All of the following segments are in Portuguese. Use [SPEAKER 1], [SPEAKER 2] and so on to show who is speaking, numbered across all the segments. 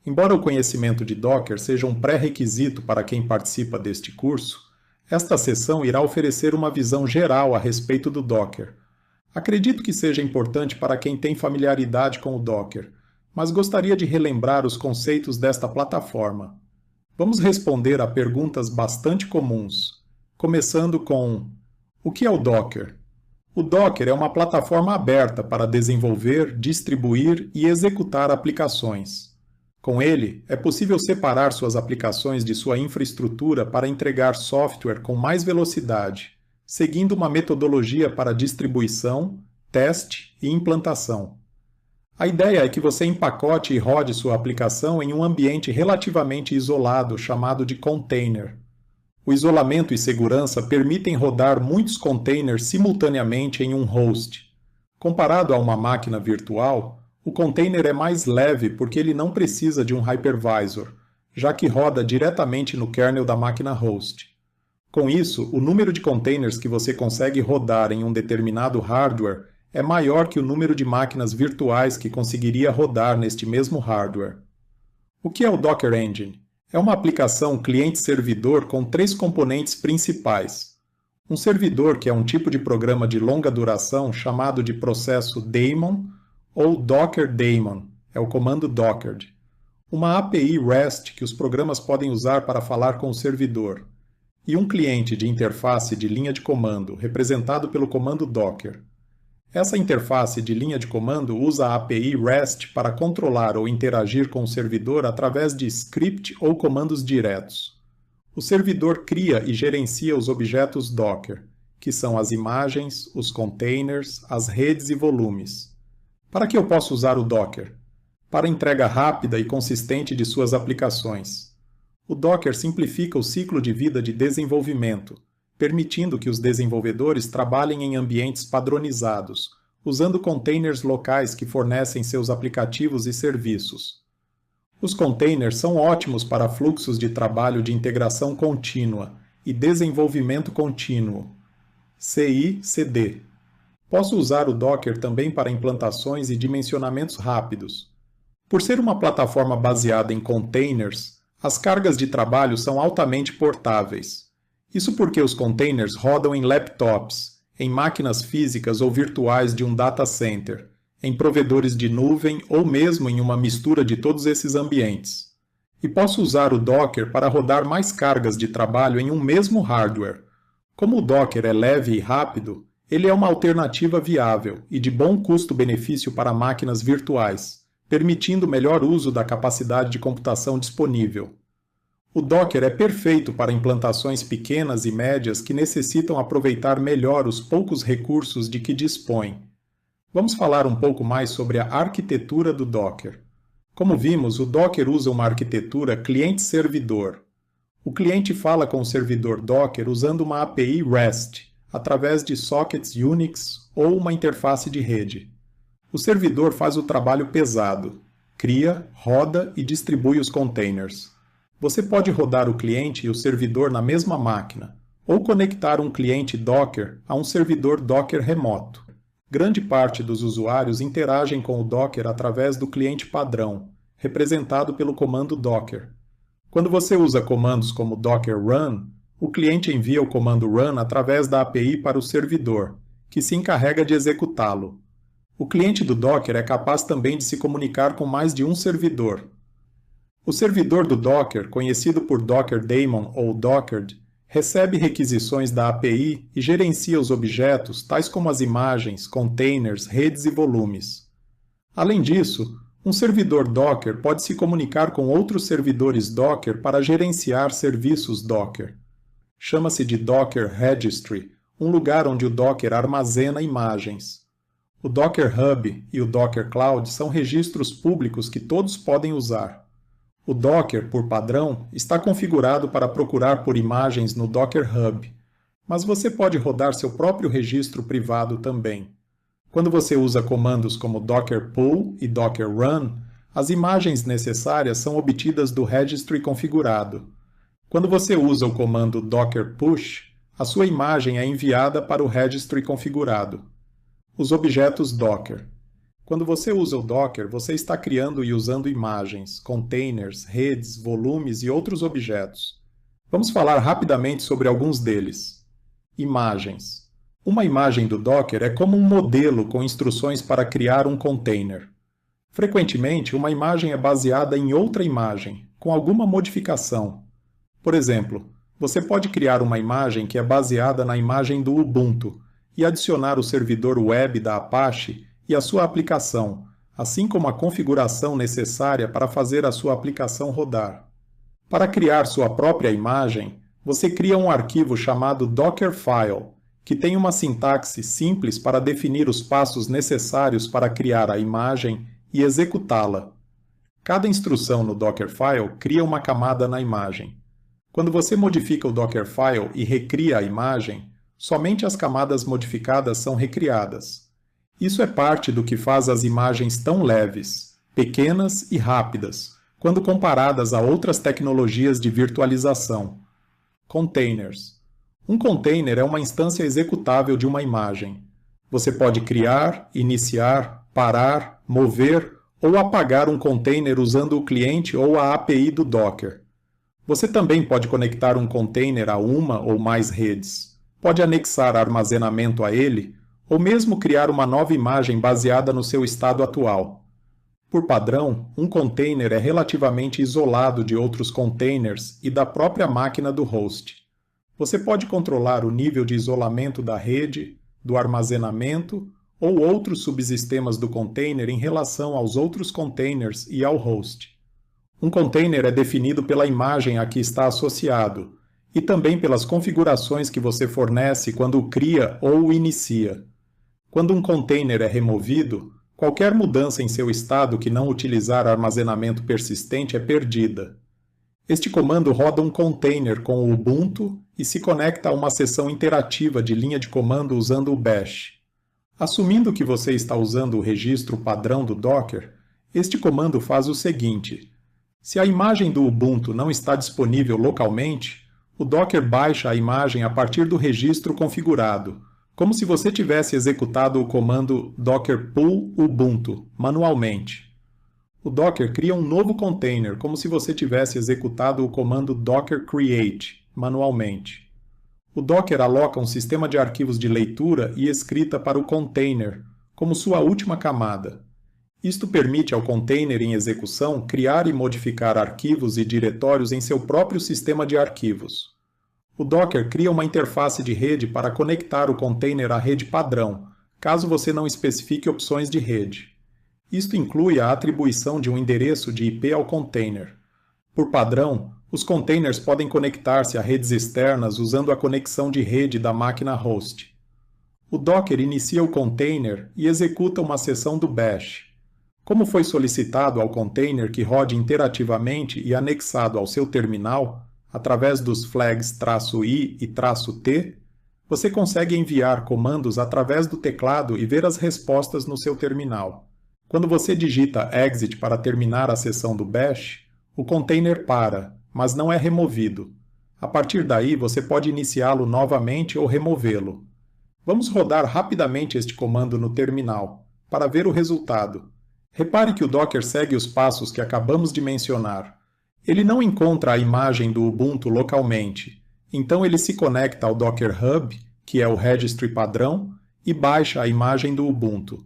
[SPEAKER 1] Embora o conhecimento de Docker seja um pré-requisito para quem participa deste curso, esta sessão irá oferecer uma visão geral a respeito do Docker. Acredito que seja importante para quem tem familiaridade com o Docker, mas gostaria de relembrar os conceitos desta plataforma. Vamos responder a perguntas bastante comuns, começando com: o que é o Docker? O Docker é uma plataforma aberta para desenvolver, distribuir e executar aplicações. Com ele, é possível separar suas aplicações de sua infraestrutura para entregar software com mais velocidade, seguindo uma metodologia para distribuição, teste e implantação. A ideia é que você empacote e rode sua aplicação em um ambiente relativamente isolado chamado de container. O isolamento e segurança permitem rodar muitos containers simultaneamente em um host. Comparado a uma máquina virtual, o container é mais leve porque ele não precisa de um hypervisor, já que roda diretamente no kernel da máquina host. Com isso, o número de containers que você consegue rodar em um determinado hardware é maior que o número de máquinas virtuais que conseguiria rodar neste mesmo hardware. O que é o Docker Engine? É uma aplicação cliente-servidor com 3 componentes principais. Um servidor, que é um tipo de programa de longa duração chamado de processo daemon, ou Docker daemon, é o comando Docker. Uma API REST que os programas podem usar para falar com o servidor. E um cliente de interface de linha de comando, representado pelo comando Docker. Essa interface de linha de comando usa a API REST para controlar ou interagir com o servidor através de script ou comandos diretos. O servidor cria e gerencia os objetos Docker, que são as imagens, os containers, as redes e volumes. Para que eu possa usar o Docker? Para entrega rápida e consistente de suas aplicações. O Docker simplifica o ciclo de vida de desenvolvimento, permitindo que os desenvolvedores trabalhem em ambientes padronizados, usando containers locais que fornecem seus aplicativos e serviços. Os containers são ótimos para fluxos de trabalho de integração contínua e desenvolvimento contínuo, CI/CD. Posso usar o Docker também para implantações e dimensionamentos rápidos. Por ser uma plataforma baseada em containers, as cargas de trabalho são altamente portáveis. Isso porque os containers rodam em laptops, em máquinas físicas ou virtuais de um data center, em provedores de nuvem ou mesmo em uma mistura de todos esses ambientes. E posso usar o Docker para rodar mais cargas de trabalho em um mesmo hardware. Como o Docker é leve e rápido, ele é uma alternativa viável e de bom custo-benefício para máquinas virtuais, permitindo melhor uso da capacidade de computação disponível. O Docker é perfeito para implantações pequenas e médias que necessitam aproveitar melhor os poucos recursos de que dispõe. Vamos falar um pouco mais sobre a arquitetura do Docker. Como vimos, o Docker usa uma arquitetura cliente-servidor. O cliente fala com o servidor Docker usando uma API REST, através de sockets Unix ou uma interface de rede. O servidor faz o trabalho pesado, cria, roda e distribui os containers. Você pode rodar o cliente e o servidor na mesma máquina, ou conectar um cliente Docker a um servidor Docker remoto. Grande parte dos usuários interagem com o Docker através do cliente padrão, representado pelo comando Docker. Quando você usa comandos como Docker Run, o cliente envia o comando Run através da API para o servidor, que se encarrega de executá-lo. O cliente do Docker é capaz também de se comunicar com mais de um servidor. O servidor do Docker, conhecido por Docker Daemon ou Dockered, recebe requisições da API e gerencia os objetos, tais como as imagens, containers, redes e volumes. Além disso, um servidor Docker pode se comunicar com outros servidores Docker para gerenciar serviços Docker. Chama-se de Docker Registry, um lugar onde o Docker armazena imagens. O Docker Hub e o Docker Cloud são registros públicos que todos podem usar. O Docker, por padrão, está configurado para procurar por imagens no Docker Hub, mas você pode rodar seu próprio registro privado também. Quando você usa comandos como Docker Pull e Docker Run, as imagens necessárias são obtidas do registry configurado. Quando você usa o comando Docker Push, a sua imagem é enviada para o registry configurado. Os objetos Docker. Quando você usa o Docker, você está criando e usando imagens, containers, redes, volumes e outros objetos. Vamos falar rapidamente sobre alguns deles. Imagens. Uma imagem do Docker é como um modelo com instruções para criar um container. Frequentemente, uma imagem é baseada em outra imagem, com alguma modificação. Por exemplo, você pode criar uma imagem que é baseada na imagem do Ubuntu e adicionar o servidor web da Apache e a sua aplicação, assim como a configuração necessária para fazer a sua aplicação rodar. Para criar sua própria imagem, você cria um arquivo chamado Dockerfile, que tem uma sintaxe simples para definir os passos necessários para criar a imagem e executá-la. Cada instrução no Dockerfile cria uma camada na imagem. Quando você modifica o Dockerfile e recria a imagem, somente as camadas modificadas são recriadas. Isso é parte do que faz as imagens tão leves, pequenas e rápidas, quando comparadas a outras tecnologias de virtualização. Containers. Um container é uma instância executável de uma imagem. Você pode criar, iniciar, parar, mover ou apagar um container usando o cliente ou a API do Docker. Você também pode conectar um container a uma ou mais redes. Pode anexar armazenamento a ele ou mesmo criar uma nova imagem baseada no seu estado atual. Por padrão, um container é relativamente isolado de outros containers e da própria máquina do host. Você pode controlar o nível de isolamento da rede, do armazenamento ou outros subsistemas do container em relação aos outros containers e ao host. Um container é definido pela imagem a que está associado e também pelas configurações que você fornece quando o cria ou o inicia. Quando um container é removido, qualquer mudança em seu estado que não utilizar armazenamento persistente é perdida. Este comando roda um container com o Ubuntu e se conecta a uma seção interativa de linha de comando usando o Bash. Assumindo que você está usando o registro padrão do Docker, este comando faz o seguinte: se a imagem do Ubuntu não está disponível localmente, o Docker baixa a imagem a partir do registro configurado, como se você tivesse executado o comando docker pull ubuntu manualmente. O Docker cria um novo container, como se você tivesse executado o comando docker create manualmente. O Docker aloca um sistema de arquivos de leitura e escrita para o container, como sua última camada. Isto permite ao container em execução criar e modificar arquivos e diretórios em seu próprio sistema de arquivos. O Docker cria uma interface de rede para conectar o container à rede padrão, caso você não especifique opções de rede. Isto inclui a atribuição de um endereço de IP ao container. Por padrão, os containers podem conectar-se a redes externas usando a conexão de rede da máquina host. O Docker inicia o container e executa uma seção do Bash. Como foi solicitado ao container que rode interativamente e anexado ao seu terminal, através dos flags "-i" e "-t", você consegue enviar comandos através do teclado e ver as respostas no seu terminal. Quando você digita exit para terminar a sessão do Bash, o container para, mas não é removido. A partir daí, você pode iniciá-lo novamente ou removê-lo. Vamos rodar rapidamente este comando no terminal, para ver o resultado. Repare que o Docker segue os passos que acabamos de mencionar. Ele não encontra a imagem do Ubuntu localmente, então ele se conecta ao Docker Hub, que é o registry padrão, e baixa a imagem do Ubuntu.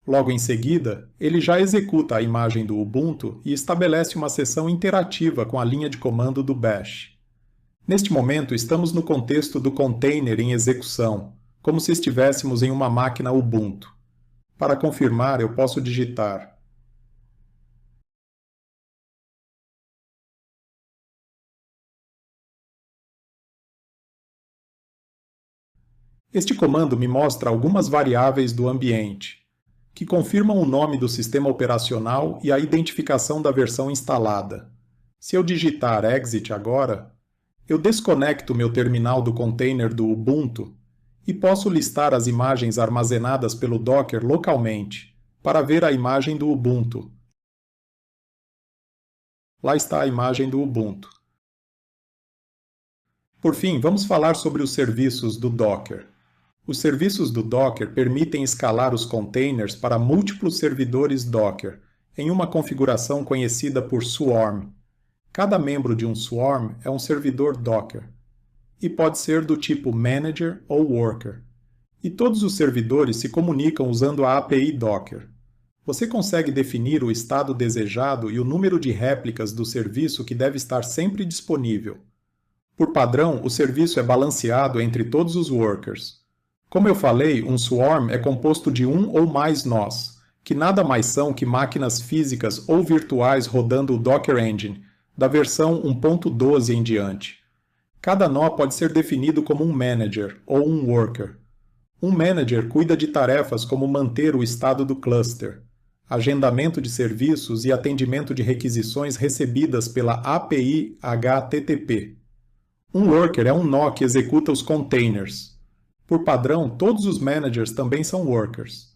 [SPEAKER 1] Logo em seguida, ele já executa a imagem do Ubuntu e estabelece uma sessão interativa com a linha de comando do Bash. Neste momento, estamos no contexto do container em execução, como se estivéssemos em uma máquina Ubuntu. Para confirmar, eu posso digitar Este comando me mostra algumas variáveis do ambiente, que confirmam o nome do sistema operacional e a identificação da versão instalada. Se eu digitar exit agora, eu desconecto meu terminal do container do Ubuntu e posso listar as imagens armazenadas pelo Docker localmente, para ver a imagem do Ubuntu. Lá está a imagem do Ubuntu. Por fim, vamos falar sobre os serviços do Docker. Os serviços do Docker permitem escalar os containers para múltiplos servidores Docker, em uma configuração conhecida por Swarm. Cada membro de um Swarm é um servidor Docker, e pode ser do tipo Manager ou Worker. E todos os servidores se comunicam usando a API Docker. Você consegue definir o estado desejado e o número de réplicas do serviço que deve estar sempre disponível. Por padrão, o serviço é balanceado entre todos os workers. Como eu falei, um swarm é composto de um ou mais nós, que nada mais são que máquinas físicas ou virtuais rodando o Docker Engine, da versão 1.12 em diante. Cada nó pode ser definido como um manager ou um worker. Um manager cuida de tarefas como manter o estado do cluster, agendamento de serviços e atendimento de requisições recebidas pela API HTTP. Um worker é um nó que executa os containers. Por padrão, todos os managers também são workers.